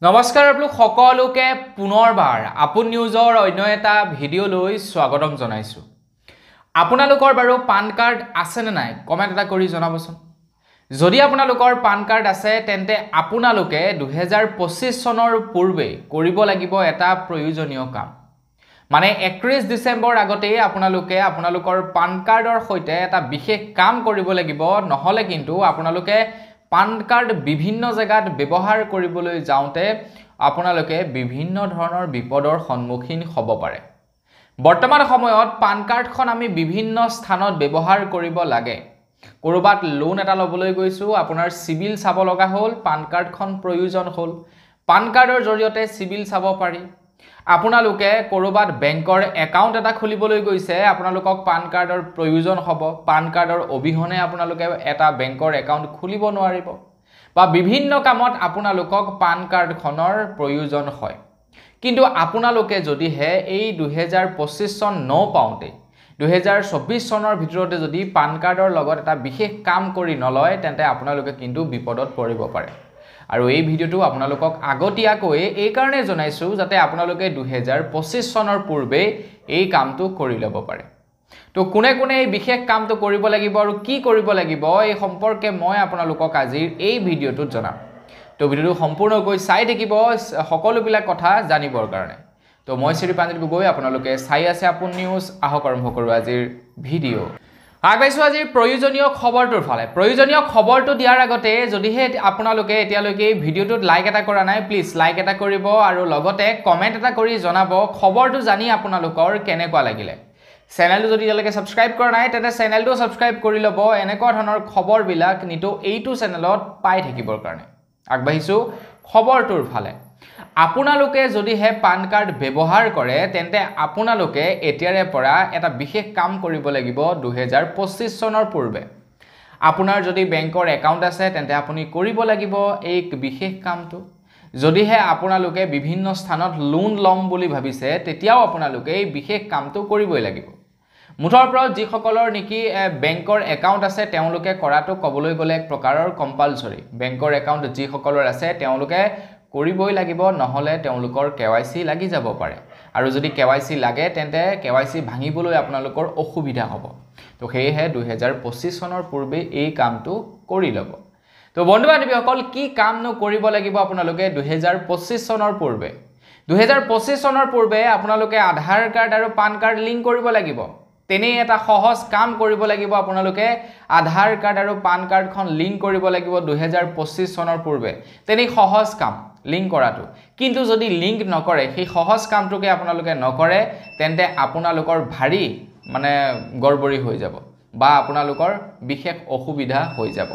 নমস্কাৰ আপোনালোক সকলোকে পুনৰবাৰ আপোন নিউজৰ অন্য এটা ভিডিঅ' লৈ স্বাগতম জনাইছো। আপোনালোকৰ বাৰু পান কাৰ্ড আছে নে নাই কমেন্ট এটা কৰি জনাবচোন। যদি আপোনালোকৰ পান কাৰ্ড আছে তেন্তে আপোনালোকে 2025 চনৰ পূৰ্বে কৰিব লাগিব এটা প্ৰয়োজনীয় কাম। মানে 31 ডিসেম্বৰ আগতেই আপোনালোকে আপোনালোকৰ পান কাৰ্ডৰ সৈতে এটা বিশেষ কাম কৰিব লাগিব, নহলে কিন্তু আপোনালোকে পান কাৰ্ড বিভিন্ন জায়গাত ব্যৱহাৰ কৰিবলৈ যাওঁতে আপোনালোকে বিভিন্ন ধৰণৰ বিপদৰ সন্মুখীন হ'ব পাৰে। বৰ্তমান সময়ত পান কাৰ্ডখন আমি বিভিন্ন স্থানত ব্যৱহাৰ কৰিব লাগে। কৰবাত লোন এটা লবলৈ গৈছো, আপোনাৰ সিবিল চাব লগা হ'ল, পান কাৰ্ডখন প্ৰয়োজন হ'ল। পান কাৰ্ডৰ জৰিয়তে সিবিল চাব পাৰি। আপোনালোকে কৰবাত বেংকৰ একাউণ্ট এটা খুলিবলৈ গৈছে, আপোনালোকক পান কাৰ্ডৰ প্ৰয়োজন হ'ব। পান কাৰ্ডৰ অবিহনে আপোনালোকে এটা বেংকৰ একাউণ্ট খুলিব নোৱাৰিব। বা বিভিন্ন কামত আপোনালোকক পান কাৰ্ডখনৰ প্ৰয়োজন হয়। কিন্তু আপোনালোকে যদিহে এই 2025 চন নপাওঁতে 2024 চনৰ ভিতৰতে যদি পান কাৰ্ডৰ লগত এটা বিশেষ কাম কৰি নলয় তেন্তে আপোনালোকে কিন্তু বিপদত পৰিব পাৰে। আৰু এই ভিডিঅ'টো আপোনালোকক আগতীয়াকৈ এই কাৰণে জনাইছো যাতে আপোনালোকে 2025 চনৰ পূৰ্বে এই কামটো কৰি ল'ব পাৰে। তো কোনে কোনে এই বিশেষ কামটো কৰিব লাগিব আৰু কি কৰিব লাগিব এই সম্পৰ্কে মই আপোনালোকক আজিৰ এই ভিডিঅ'টোত জনাম। তো ভিডিঅ'টো সম্পূৰ্ণকৈ চাই থাকিব সকলোবিলাক কথা জানিবৰ কাৰণে। তো মই শ্ৰী পাঞ্জিত গগৈ, আপোনালোকে চাই আছে আপোন নিউজ। আহক আৰম্ভ কৰোঁ আজিৰ ভিডিঅ'। আগবাইছো আজিৰ প্ৰয়োজনীয় খবৰটোৰ ফালে। প্ৰয়োজনীয় খবৰটো দিয়াৰ আগতে যদিহে আপোনালোকে এতিয়ালৈকে এই ভিডিঅ'টোত লাইক এটা কৰা নাই, প্লিজ লাইক এটা কৰিব আৰু লগতে কমেন্ট এটা কৰি জনাব খবৰটো জানি আপোনালোকৰ কেনেকুৱা লাগিলে। চেনেলটো যদি এতিয়ালৈকে সাবস্ক্ৰাইব কৰা নাই তেন্তে চেনেলটো সাবস্ক্ৰাইব কৰি ল'ব এনেকুৱা ধৰণৰ খবৰবিলাক নিতো এইটো চেনেলত পাই থাকিবৰ কাৰণে। আগবাঢ়িছো খবৰটোৰ ফালে। আপোনালোকে যদিহে পান কাৰ্ড ব্যৱহাৰ কৰে তেন্তে আপোনালোকে এতিয়াৰে পৰা এটা বিশেষ কাম কৰিব লাগিব 2025 চনৰ পূৰ্বে। আপোনাৰ যদি বেংকৰ একাউণ্ট আছে তেন্তে আপুনি কৰিব লাগিব এই বিশেষ কামটো। যদিহে আপোনালোকে বিভিন্ন স্থানত লোন ল'ম বুলি ভাবিছে তেতিয়াও আপোনালোকে এই বিশেষ কামটো কৰিবই লাগিব। মুঠৰ ওপৰত যিসকলৰ নেকি বেংকৰ একাউণ্ট আছে তেওঁলোকে কৰাটো ক'বলৈ গ'লে এক প্ৰকাৰৰ কম্পালসৰি। বেংকৰ একাউণ্ট যিসকলৰ আছে তেওঁলোকে কৰিবই লাগিব, নহলে তেওঁলোকৰ KYC লাগি যাব পাৰে। আৰু যদি KYC লাগে তেন্তে KYC ভাঙিবলৈ আপোনালোকৰ অসুবিধা হ'ব। তো সেয়েহে 2025 চনৰ পূৰ্বে এই কামটো কৰি ল'ব। তো বন্ধু বান্ধৱীসকল, কি কামনো কৰিব লাগিব আপোনালোকে 2025 চনৰ পূৰ্বে? 2025 চনৰ পূৰ্বে আপোনালোকে আধাৰ কাৰ্ড আৰু পান কাৰ্ড লিংক কৰিব লাগিব। তেনে এটা সহজ কাম কৰিব লাগিব আপোনালোকে। আধাৰ কাৰ্ড আৰু পান কাৰ্ডখন লিংক কৰিব লাগিব 2025 চনৰ পূৰ্বে। তেনে সহজ কাম লিংক কৰাটো। কিন্তু যদি লিংক নকৰে, সেই সহজ কামটোকে আপোনালোকে নকৰে তেন্তে আপোনালোকৰ ভাৰী গড়বড়ি হৈ যাব বা আপোনালোকৰ বিশেষ অসুবিধা হৈ যাব।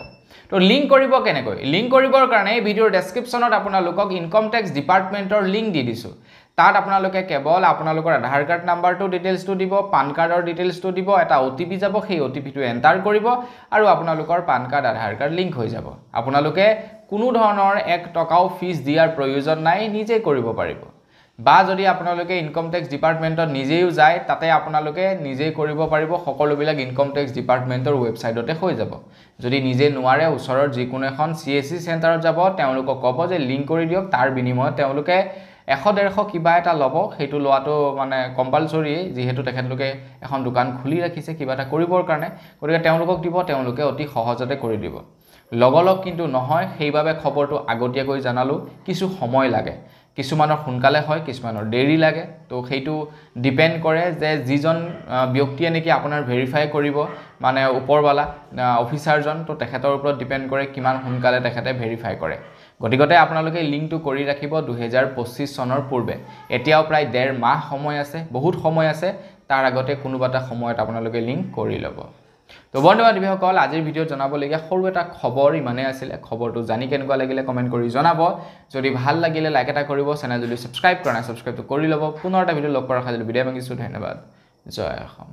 তো লিংক কৰিব কেনেকৈ? লিংক কৰিবৰ কাৰণে ভিডিঅ'ৰ ডেসক্ৰিপচনত আপোনালোকক ইনকম টেক্স ডিপাৰ্টমেণ্টৰ লিংক দি দিছো। তাত আপোনালোকে কেৱল আপোনালোকৰ আধাৰ কাৰ্ড নাম্বাৰটো ডিটেইলছটো দিব, পান কাৰ্ডৰ ডিটেইলছটো দিব, এটা OTP যাব, সেই OTPটো এন্টাৰ কৰিব আৰু আপোনালোকৰ পান কাৰ্ড আধাৰ কাৰ্ড লিংক হৈ যাব। আপোনালোকে কোনো ধৰণৰ 1 টকাও ফিজ দিয়াৰ প্ৰয়োজন নাই, নিজে কৰিব পাৰিব। বা যদি আপোনালোকে ইনকম টেক্স ডিপাৰ্টমেণ্টত নিজেও যায় তাতে আপোনালোকে নিজে কৰিব পাৰিব। সকলোবিলাক ইনকম টেক্স ডিপাৰ্টমেণ্টৰ ৱেবছাইটতে হৈ যাব। যদি নিজে নোৱাৰে ওচৰৰ যিকোনো এখন CSC চেণ্টাৰত যাব, তেওঁলোকক ক'ব যে লিংক কৰি দিয়ক, তাৰ বিনিময়ত তেওঁলোকে 100-150 কিবা এটা ল'ব। সেইটো লোৱাটো কম্পালসৰি, যিহেতু তেখেতলোকে এখন দোকান খুলি ৰাখিছে কিবা এটা কৰিবৰ কাৰণে। গতিকে তেওঁলোকক দিব, তেওঁলোকে অতি সহজতে কৰি দিব। লগলগ কিন্তু নহয়, সেইবাবে খবৰটো আগতীয়াকৈ জানালো। কিছু সময় লাগে, কিছুমানৰ সোনকালে হয়, কিছুমানৰ দেৰি লাগে। তো সেইটো ডিপেণ্ড কৰে যে যিজন ব্যক্তিয়ে নেকি আপোনাৰ ভেৰিফাই কৰিব, ওপৰৱালা অফিচাৰজন, তো তেখেতৰ ওপৰত ডিপেণ্ড কৰে কিমান সোনকালে তেখেতে ভেৰিফাই কৰে। গতিকে আপোনালোকে লিংকটো কৰি ৰাখিব 2025 চনৰ পূৰ্বে। এতিয়াও প্ৰায় 1.5 মাহ সময় আছে, বহুত সময় আছে। তাৰ আগতে কোনোবা এটা সময়ত আপোনালোকে লিংক কৰি ল'ব। তো বন্ধু বান্ধৱীসকল, আজিৰ ভিডিঅ'ত জনাবলগীয়া সৰু এটা খবৰ ইমানেই আছিলে। খবৰটো জানি কেনেকুৱা লাগিলে কমেণ্ট কৰি জনাব। যদি ভাল লাগিলে লাইক এটা কৰিব, চেনেল যদি সাবস্ক্ৰাইব কৰা নাই সাবস্ক্ৰাইবটো কৰি ল'ব। পুনৰ এটা ভিডিঅ' লগ কৰাৰ খালি বিদায় মাগিছোঁ। ধন্যবাদ। জয় অসম।